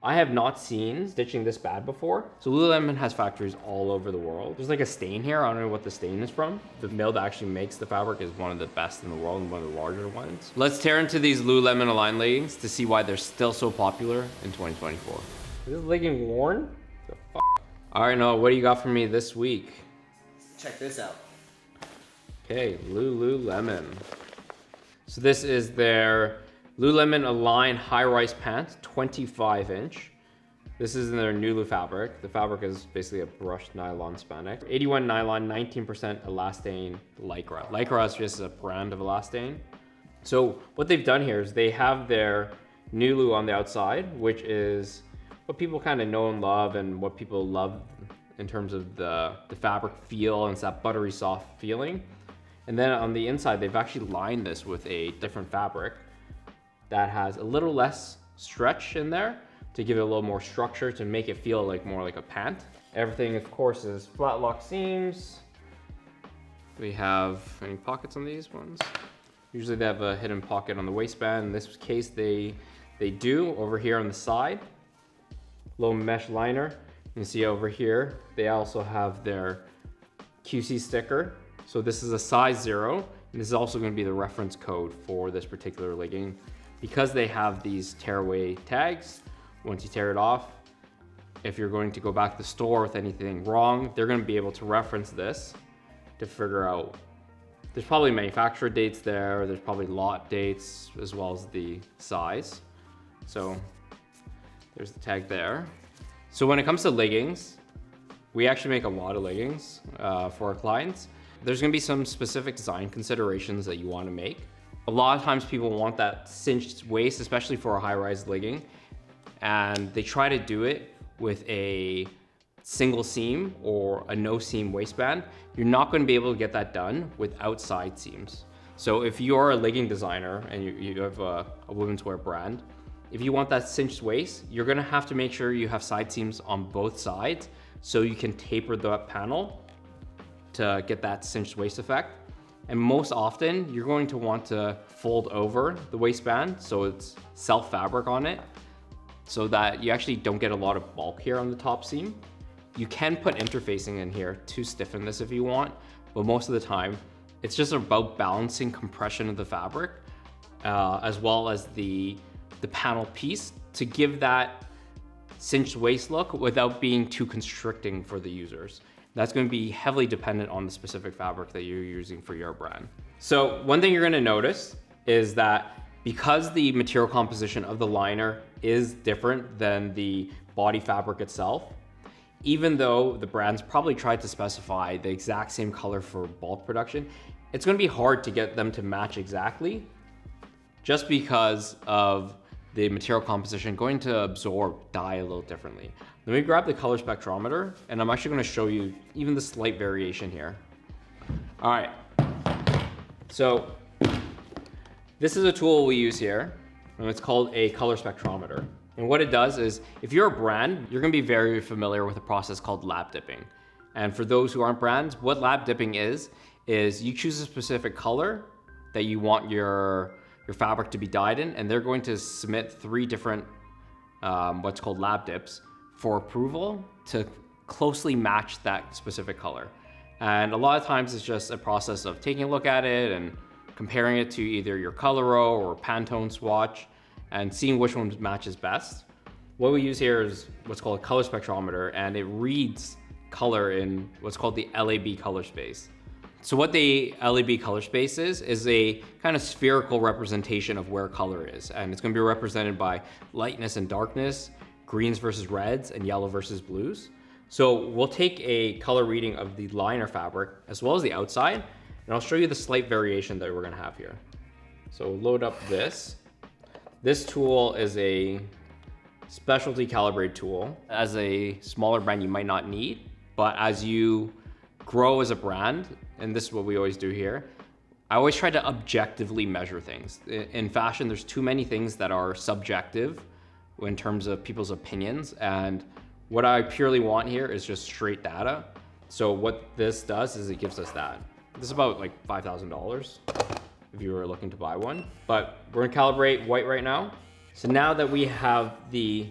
I have not seen stitching this bad before. So Lululemon has factories all over the world. There's like a stain here. I don't know what the stain is from. The mill that actually makes the fabric is one of the best in the world and one of the larger ones. Let's tear into these Lululemon Align leggings to see why they're still so popular in 2024. Is this legging worn? The fuck? All right, Noah, what do you got for me this week? Check this out. Okay, Lululemon. So this is their Lululemon Align high-rise pants, 25-inch. This is in their Nulu fabric. The fabric is basically a brushed nylon spandex. 81 nylon, 19% elastane Lycra. Lycra is just a brand of elastane. So what they've done here is they have their Nulu on the outside, which is what people kind of know and love and what people love in terms of the fabric feel, and it's that buttery soft feeling. And then on the inside, they've actually lined this with a different fabric that has a little less stretch in there to give it a little more structure to make it feel like more like a pant. Everything, of course, is flat lock seams. We have any pockets on these ones? Usually they have a hidden pocket on the waistband. In this case, they do over here on the side. Little mesh liner. You can see over here, they also have their QC sticker. So this is a size 0, and this is also going to be the reference code for this particular legging. Because they have these tearaway tags, once you tear it off, if you're going to go back to the store with anything wrong, they're going to be able to reference this to figure out. There's probably manufacturer dates there, there's probably lot dates, as well as the size. So there's the tag there. So when it comes to leggings, we actually make a lot of leggings for our clients. There's gonna be some specific design considerations that you wanna make. A lot of times people want that cinched waist, especially for a high-rise legging, and they try to do it with a single seam or a no seam waistband. You're not gonna be able to get that done without side seams. So if you're a legging designer and you have a women's wear brand, if you want that cinched waist, you're gonna have to make sure you have side seams on both sides so you can taper the panel to get that cinched waist effect. And most often, you're going to want to fold over the waistband so it's self fabric on it, so that you actually don't get a lot of bulk here on the top seam. You can put interfacing in here to stiffen this if you want, but most of the time, it's just about balancing compression of the fabric, as well as the panel piece to give that cinched waist look without being too constricting for the users. That's going to be heavily dependent on the specific fabric that you're using for your brand. So one thing you're going to notice is that because the material composition of the liner is different than the body fabric itself, even though the brands probably tried to specify the exact same color for bulk production, it's going to be hard to get them to match exactly just because of the material composition going to absorb dye a little differently. Let me grab the color spectrometer, and I'm actually gonna show you even the slight variation here. All right, so this is a tool we use here, and it's called a color spectrometer. And what it does is, if you're a brand, you're gonna be very familiar with a process called lab dipping. And for those who aren't brands, what lab dipping is you choose a specific color that you want your fabric to be dyed in, and they're going to submit 3 different what's called lab dips for approval to closely match that specific color. And a lot of times it's just a process of taking a look at it and comparing it to either your Coloro or Pantone Swatch and seeing which one matches best. What we use here is what's called a color spectrometer, and it reads color in what's called the LAB color space. So what the LAB color space is a kind of spherical representation of where color is. And it's gonna be represented by lightness and darkness, greens versus reds, and yellow versus blues. So we'll take a color reading of the liner fabric as well as the outside, and I'll show you the slight variation that we're gonna have here. So load up this. This tool is a specialty calibrated tool. As a smaller brand, you might not need, but as you grow as a brand, and this is what we always do here, I always try to objectively measure things. In fashion, there's too many things that are subjective in terms of people's opinions, and what I purely want here is just straight data. So what this does is it gives us that. This is about like $5,000 if you were looking to buy one, but we're gonna calibrate white right now. So now that we have the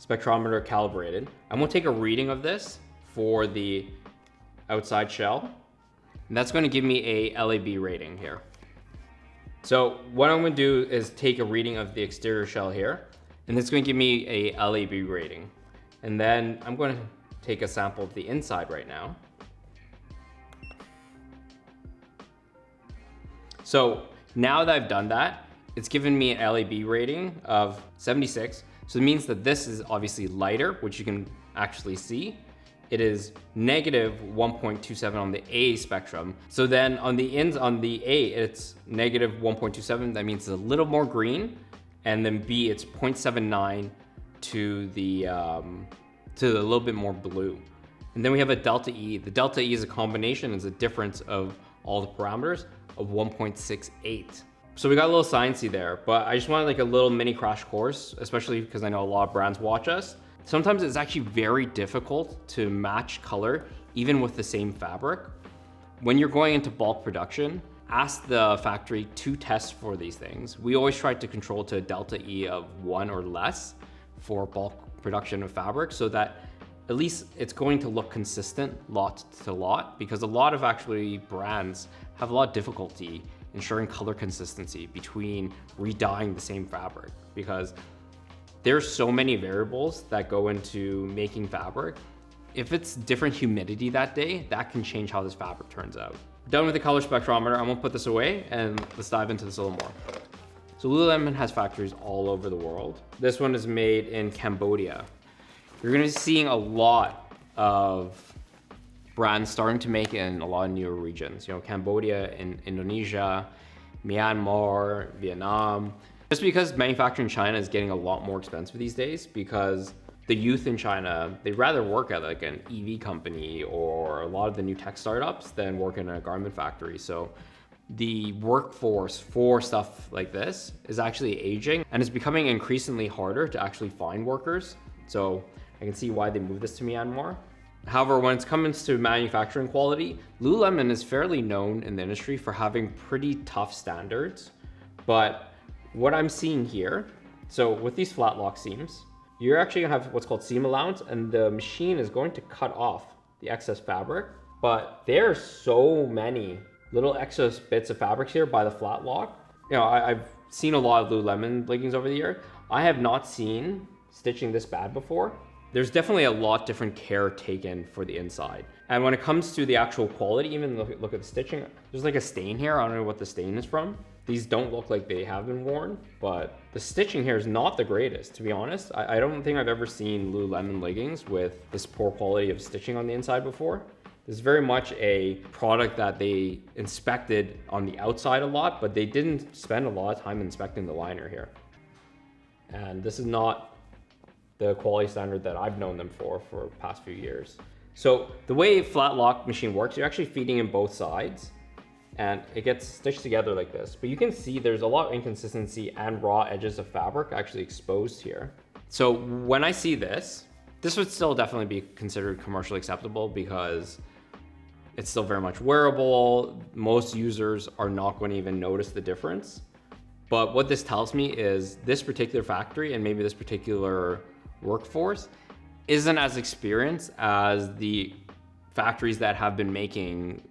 spectrometer calibrated. I'm gonna take a reading of this for the outside shell, and that's gonna give me a LAB rating here. So what I'm gonna do is take a reading of the exterior shell here, and it's gonna give me a LAB rating. And then I'm gonna take a sample of the inside right now. So now that I've done that, it's given me an LAB rating of 76. So it means that this is obviously lighter, which you can actually see. It is negative 1.27 on the A spectrum. So then on the A, it's negative 1.27. That means it's a little more green. And then B, it's 0.79 to the a little bit more blue. And then we have a delta E. The delta E is a combination, is a difference of all the parameters of 1.68. So we got a little sciencey there, but I just wanted like a little mini crash course, especially because I know a lot of brands watch us. Sometimes it's actually very difficult to match color, even with the same fabric. When you're going into bulk production, ask the factory to test for these things. We always try to control to a delta E of 1 or less for bulk production of fabric, so that at least it's going to look consistent lot to lot, because a lot of actually brands have a lot of difficulty ensuring color consistency between re-dyeing the same fabric, because there's so many variables that go into making fabric. If it's different humidity that day, that can change how this fabric turns out. Done with the color spectrometer, I'm gonna put this away and let's dive into this a little more. So Lululemon has factories all over the world. This one is made in Cambodia. You're gonna be seeing a lot of brands starting to make it in a lot of newer regions. You know, Cambodia, Indonesia, Myanmar, Vietnam. Just because manufacturing in China is getting a lot more expensive these days, because the youth in China, they'd rather work at like an EV company or a lot of the new tech startups than work in a garment factory. So the workforce for stuff like this is actually aging, and it's becoming increasingly harder to actually find workers. So I can see why they moved this to Myanmar. However, when it comes to manufacturing quality, Lululemon is fairly known in the industry for having pretty tough standards. But what I'm seeing here, so with these flat lock seams, you're actually gonna have what's called seam allowance, and the machine is going to cut off the excess fabric. But there are so many little excess bits of fabrics here by the flat lock. You know, I've seen a lot of Lululemon leggings over the year. I have not seen stitching this bad before. There's definitely a lot different care taken for the inside. And when it comes to the actual quality, even look at the stitching, there's like a stain here. I don't know what the stain is from. These don't look like they have been worn, but the stitching here is not the greatest, to be honest. I don't think I've ever seen Lululemon leggings with this poor quality of stitching on the inside before. This is very much a product that they inspected on the outside a lot, but they didn't spend a lot of time inspecting the liner here. And this is not the quality standard that I've known them for the past few years. So the way a flat lock machine works, you're actually feeding in both sides and it gets stitched together like this. But you can see there's a lot of inconsistency and raw edges of fabric actually exposed here. So when I see this would still definitely be considered commercially acceptable because it's still very much wearable. Most users are not going to even notice the difference. But what this tells me is this particular factory and maybe this particular workforce isn't as experienced as the factories that have been making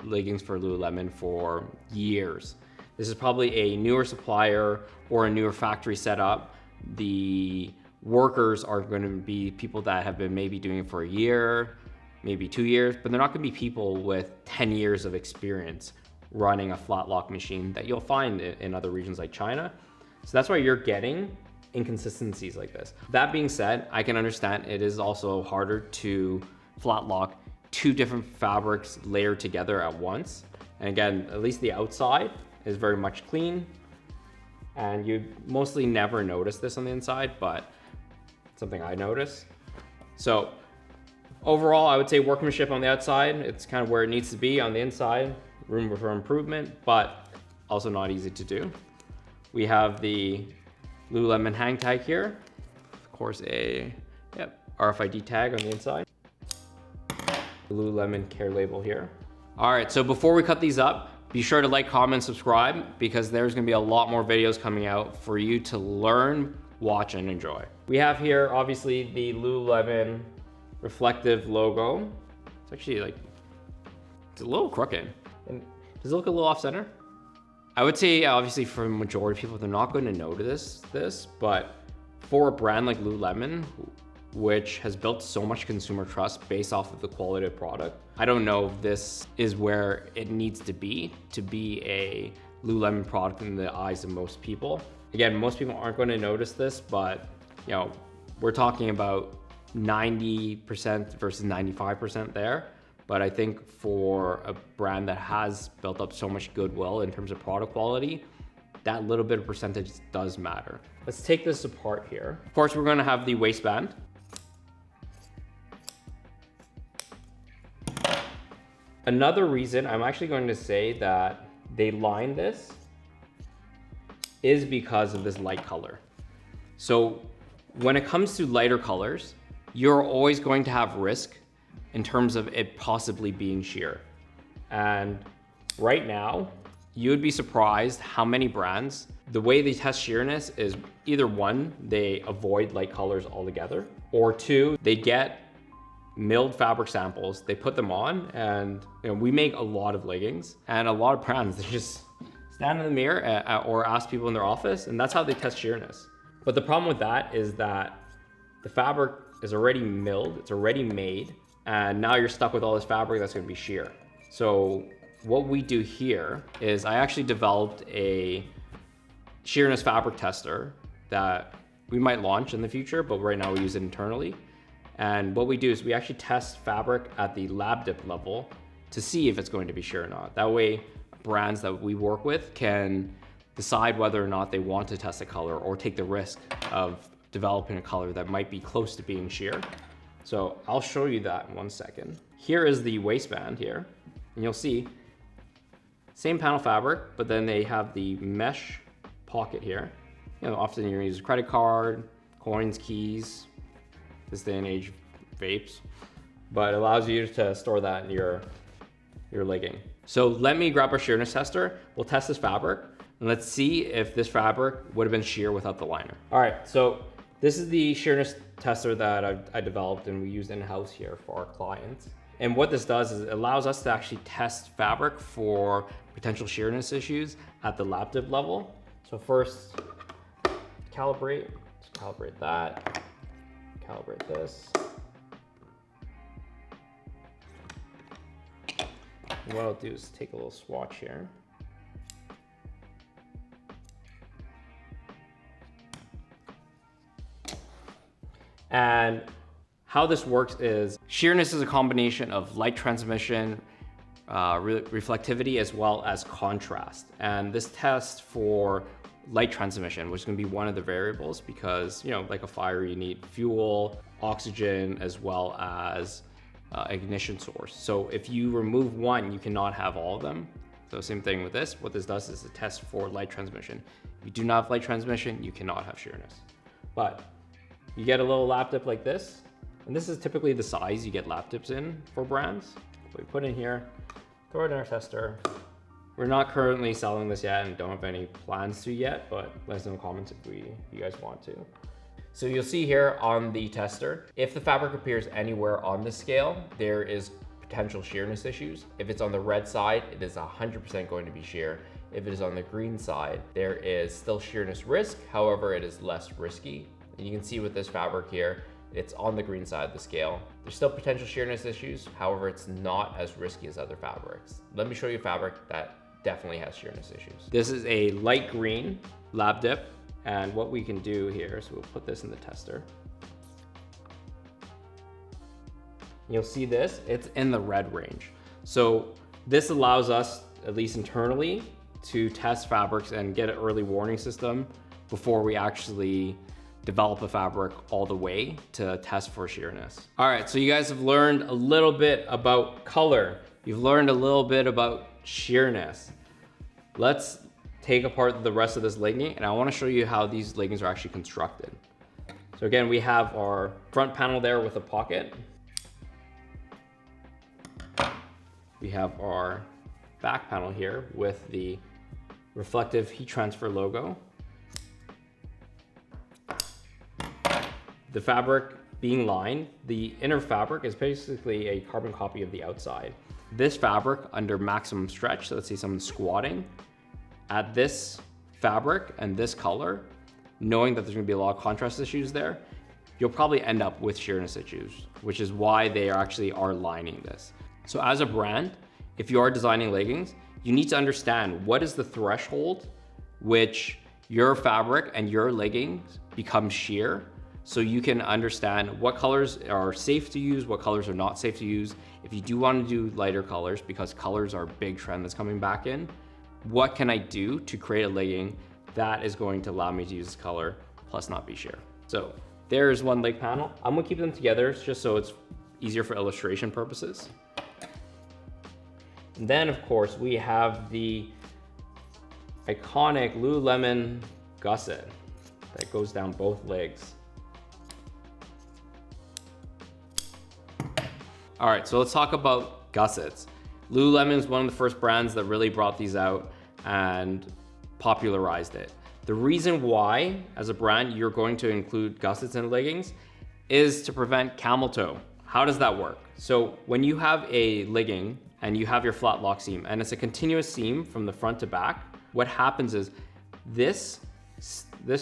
leggings for Lululemon for years. This is probably a newer supplier or a newer factory setup. The workers are going to be people that have been maybe doing it for a year, maybe 2 years, but they're not going to be people with 10 years of experience running a flat lock machine that you'll find in other regions like China. So that's why you're getting inconsistencies like this. That being said, I can understand it is also harder to flat lock two different fabrics layered together at once. And again, at least the outside is very much clean, and you mostly never notice this on the inside, but it's something I notice. So overall, I would say workmanship on the outside, it's kind of where it needs to be. On the inside, room for improvement, but also not easy to do. We have the Lululemon hang tag here. Of course, a RFID tag on the inside. The Lululemon care label here. All right, so before we cut these up, be sure to like, comment, subscribe, because there's gonna be a lot more videos coming out for you to learn watch and enjoy. We have here, obviously, the Lululemon reflective logo. It's actually like, it's a little crooked. And does it look a little off center? I would say, obviously, for the majority of people, they're not going to notice this, but for a brand like Lululemon, which has built so much consumer trust based off of the quality of product, I don't know if this is where it needs to be a Lululemon product in the eyes of most people. Again, most people aren't going to notice this, but you know, we're talking about 90% versus 95% there. But I think for a brand that has built up so much goodwill in terms of product quality, that little bit of percentage does matter. Let's take this apart here. Of course, we're going to have the waistband. Another reason I'm actually going to say that they line this is because of this light color. So when it comes to lighter colors, you're always going to have risk in terms of it possibly being sheer. And right now, you would be surprised how many brands, the way they test sheerness is either one, they avoid light colors altogether, or two, they get milled fabric samples, they put them on, and you know, we make a lot of leggings, and a lot of brands, they just stand in the mirror or ask people in their office, and that's how they test sheerness. But the problem with that is that the fabric is already milled, it's already made, and now you're stuck with all this fabric that's gonna be sheer. So what we do here is I actually developed a sheerness fabric tester that we might launch in the future, but right now we use it internally. And what we do is we actually test fabric at the lab dip level to see if it's going to be sheer or not. That way, brands that we work with can decide whether or not they want to test a color or take the risk of developing a color that might be close to being sheer. So I'll show you that in 1 second. Here is the waistband here, and you'll see same panel fabric, but then they have the mesh pocket here. You know, often you're gonna use a credit card, coins, keys, this day and age, vapes, but it allows you to store that in your legging. So let me grab our sheerness tester. We'll test this fabric and let's see if this fabric would have been sheer without the liner. All right, so this is the sheerness tester that I developed and we use in-house here for our clients. And what this does is it allows us to actually test fabric for potential sheerness issues at the lab dip level. So first, calibrate, just calibrate that. Calibrate this. And what I'll do is take a little swatch here. And how this works is sheerness is a combination of light transmission, reflectivity, as well as contrast. And this test for light transmission, which is going to be one of the variables because, you know, like a fire, you need fuel, oxygen, as well as ignition source. So if you remove one, you cannot have all of them. So same thing with this. What this does is a test for light transmission. If you do not have light transmission, you cannot have sheerness. But you get a little lap dip like this, and this is typically the size you get lap dips in for brands. So we put in here, throw it in our tester. We're not currently selling this yet and don't have any plans to yet, but let us know in the comments if you guys want to. So you'll see here on the tester, if the fabric appears anywhere on the scale, there is potential sheerness issues. If it's on the red side, it is 100% going to be sheer. If it is on the green side, there is still sheerness risk. However, it is less risky. And you can see with this fabric here, it's on the green side of the scale. There's still potential sheerness issues. However, it's not as risky as other fabrics. Let me show you a fabric that definitely has sheerness issues. This is a light green lab dip. And what we can do here is we'll put this in the tester. You'll see this, it's in the red range. So this allows us, at least internally, to test fabrics and get an early warning system before we actually develop a fabric all the way to test for sheerness. All right, so you guys have learned a little bit about color. You've learned a little bit about sheerness. Let's take apart the rest of this legging, and I wanna show you how these leggings are actually constructed. So again, we have our front panel there with a pocket. We have our back panel here with the reflective heat transfer logo. the fabric being lined, the inner fabric is basically a carbon copy of the outside. This fabric under maximum stretch, so let's say someone's squatting, at this fabric and this color, knowing that there's gonna be a lot of contrast issues there, you'll probably end up with sheerness issues, which is why they actually are lining this. So as a brand, if you are designing leggings, you need to understand what is the threshold which your fabric and your leggings become sheer, so you can understand what colors are safe to use, what colors are not safe to use. If you do want to do lighter colors, because colors are a big trend that's coming back in, what can I do to create a legging that is going to allow me to use this color plus not be sheer? So there's one leg panel. I'm gonna keep them together just so it's easier for illustration purposes. And then of course we have the iconic Lululemon gusset that goes down both legs. All right, so let's talk about gussets. Lululemon is one of the first brands that really brought these out and popularized it. The reason why, as a brand, you're going to include gussets in leggings is to prevent camel toe. How does that work? So when you have a legging and you have your flat lock seam and it's a continuous seam from the front to back, what happens is this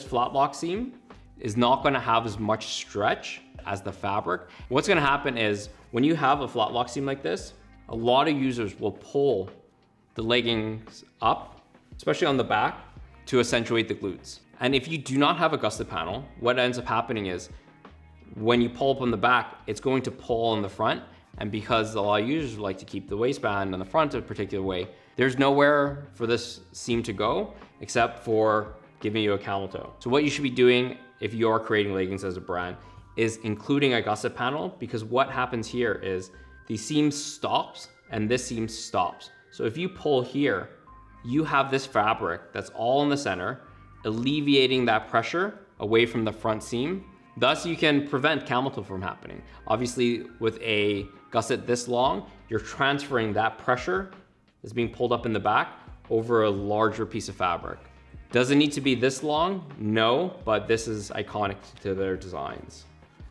flat lock seam is not gonna have as much stretch as the fabric. What's gonna happen is when you have a flat lock seam like this, a lot of users will pull the leggings up, especially on the back, to accentuate the glutes. And if you do not have a gusset panel, what ends up happening is when you pull up on the back, it's going to pull on the front. And because a lot of users like to keep the waistband on the front a particular way, there's nowhere for this seam to go except for giving you a camel toe. So what you should be doing if you are creating leggings as a brand is including a gusset panel, because what happens here is the seam stops and this seam stops. So if you pull here, you have this fabric that's all in the center, alleviating that pressure away from the front seam. Thus, you can prevent camel toe from happening. Obviously, with a gusset this long, you're transferring that pressure that's being pulled up in the back over a larger piece of fabric. Does it need to be this long? No, but this is iconic to their designs.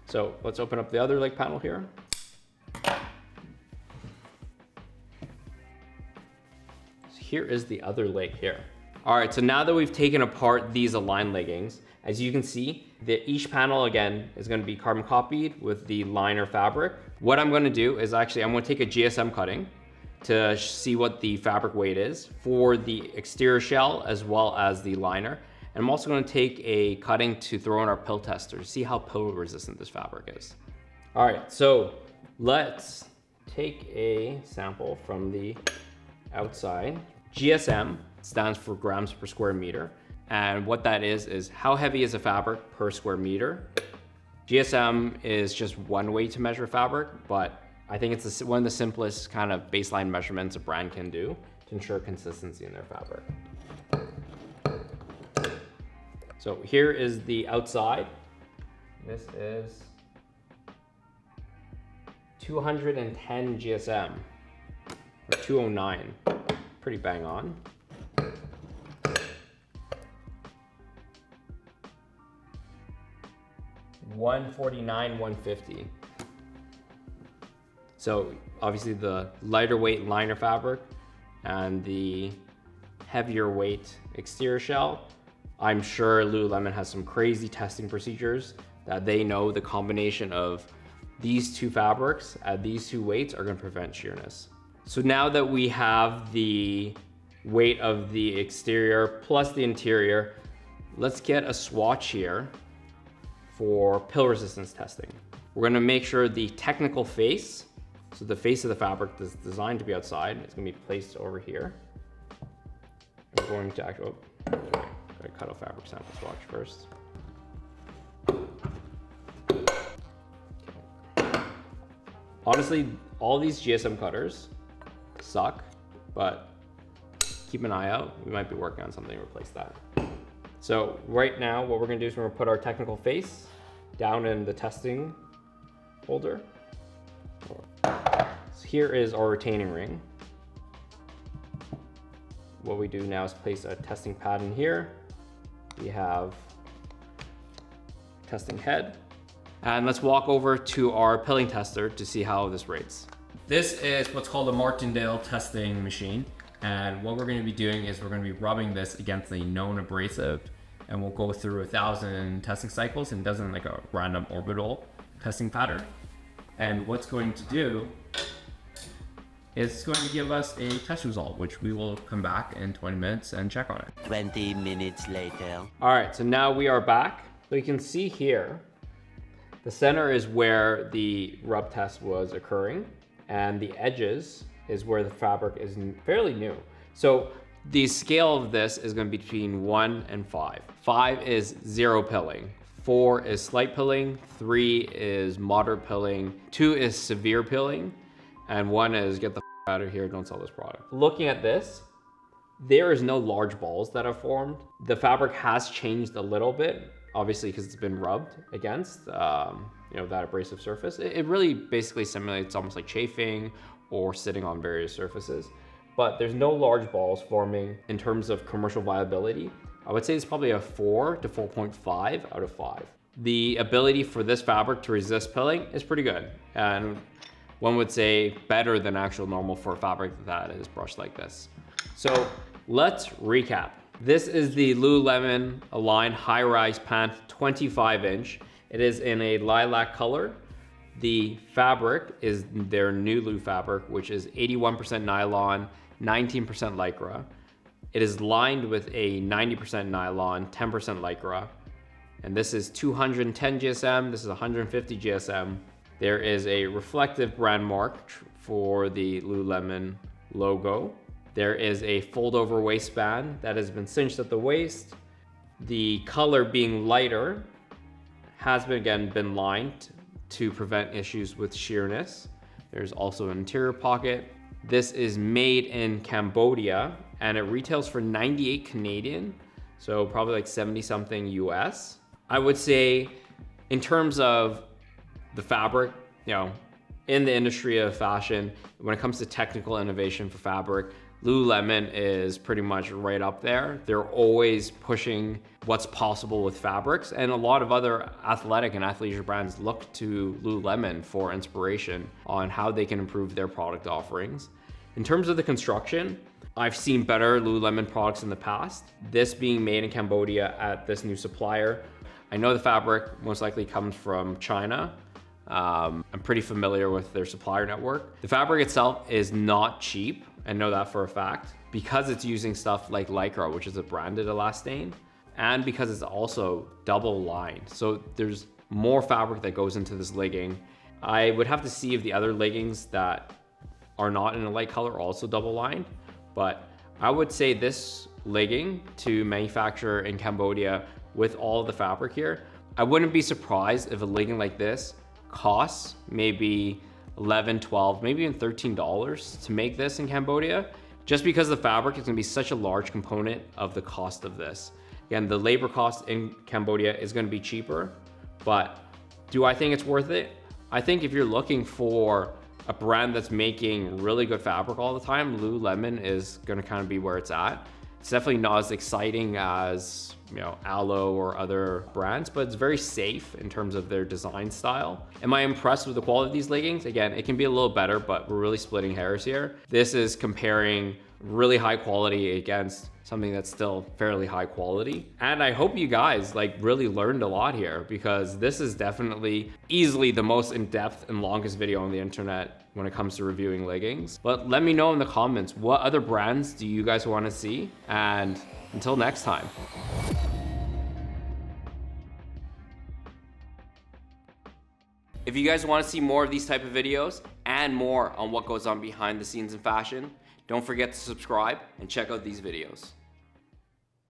So let's open up the other leg panel here. Here is the other leg here. All right, so now that we've taken apart these aligned leggings, as you can see, each panel again is gonna be carbon copied with the liner fabric. What I'm gonna do is I'm gonna take a GSM cutting to see what the fabric weight is for the exterior shell as well as the liner. And I'm also gonna take a cutting to throw in our pill tester to see how pill resistant this fabric is. All right, so let's take a sample from the outside. GSM stands for grams per square meter. And what that is how heavy is a fabric per square meter. GSM is just one way to measure fabric, but I think it's one of the simplest kind of baseline measurements a brand can do to ensure consistency in their fabric. So here is the outside. This is 210 GSM, or 209, pretty bang on. $149, $150. So obviously the lighter weight liner fabric and the heavier weight exterior shell, I'm sure Lululemon has some crazy testing procedures that they know the combination of these two fabrics at these two weights are gonna prevent sheerness. So now that we have the weight of the exterior plus the interior, let's get a swatch here for pill resistance testing. We're gonna make sure the technical face, so the face of the fabric that's designed to be outside, is gonna be placed over here. We're going to actually, gotta cut a fabric sample swatch first. Okay. Honestly, all these GSM cutters suck, but keep an eye out. We might be working on something to replace that. So right now, what we're gonna do is we're gonna put our technical face down in the testing holder. So here is our retaining ring. What we do now is place a testing pad in here. We have testing head. And let's walk over to our pilling tester to see how this rates. This is what's called a Martindale testing machine. And what we're gonna be doing is we're gonna be rubbing this against a known abrasive, and we'll go through 1,000 testing cycles and does it in like a random orbital testing pattern. And what's going to do is it's going to give us a test result, which we will come back in 20 minutes and check on it. 20 minutes later. All right, so now we are back. So you can see here, the center is where the rub test was occurring, and the edges is where the fabric is fairly new. So the scale of this is going to be between 1 and 5. 5 is 0 pilling. 4 is slight pilling. 3 is moderate pilling. 2 is severe pilling. And 1 is get the out of here, don't sell this product. Looking at this, there is no large balls that have formed. The fabric has changed a little bit, obviously because it's been rubbed against that abrasive surface. It really basically simulates almost like chafing or sitting on various surfaces. But there's no large balls forming in terms of commercial viability. I would say it's probably a 4 to 4.5 out of 5. The ability for this fabric to resist pilling is pretty good. And one would say better than actual normal for a fabric that is brushed like this. So let's recap. This is the Lululemon Align high-rise pant 25-inch. It is in a lilac color. The fabric is their new Lu fabric, which is 81% nylon, 19% lycra. It is lined with a 90% nylon, 10% lycra. And this is 210 GSM, this is 150 GSM. There is a reflective brand mark for the Lululemon logo. There is a fold over waistband that has been cinched at the waist. The color being lighter has been lined to prevent issues with sheerness. There's also an interior pocket. This is made in Cambodia and it retails for 98 Canadian, so probably like 70 something US. I would say in terms of the fabric, in the industry of fashion, when it comes to technical innovation for fabric, Lululemon is pretty much right up there. They're always pushing what's possible with fabrics, and a lot of other athletic and athleisure brands look to Lululemon for inspiration on how they can improve their product offerings. In terms of the construction, I've seen better Lululemon products in the past. This being made in Cambodia at this new supplier. I know the fabric most likely comes from China. I'm pretty familiar with their supplier network. The fabric itself is not cheap. I know that for a fact, because it's using stuff like lycra, which is a branded elastane, and because it's also double lined. So there's more fabric that goes into this legging. I would have to see if the other leggings that are not in a light color are also double lined, but I would say this legging to manufacture in Cambodia with all of the fabric here, I wouldn't be surprised if a legging like this costs maybe $11, $12, maybe even $13 to make this in Cambodia, just because the fabric is gonna be such a large component of the cost of this. Again, the labor cost in Cambodia is gonna be cheaper, but do I think it's worth it? I think if you're looking for a brand that's making really good fabric all the time, Lululemon is gonna kind of be where it's at. It's definitely not as exciting as Alo or other brands, but it's very safe in terms of their design style. Am I impressed with the quality of these leggings? Again, it can be a little better, but we're really splitting hairs here. This is comparing really high quality against something that's still fairly high quality. And I hope you guys really learned a lot here, because this is definitely easily the most in-depth and longest video on the internet when it comes to reviewing leggings. But let me know in the comments, what other brands do you guys want to see? And until next time. If you guys want to see more of these type of videos and more on what goes on behind the scenes in fashion, don't forget to subscribe and check out these videos.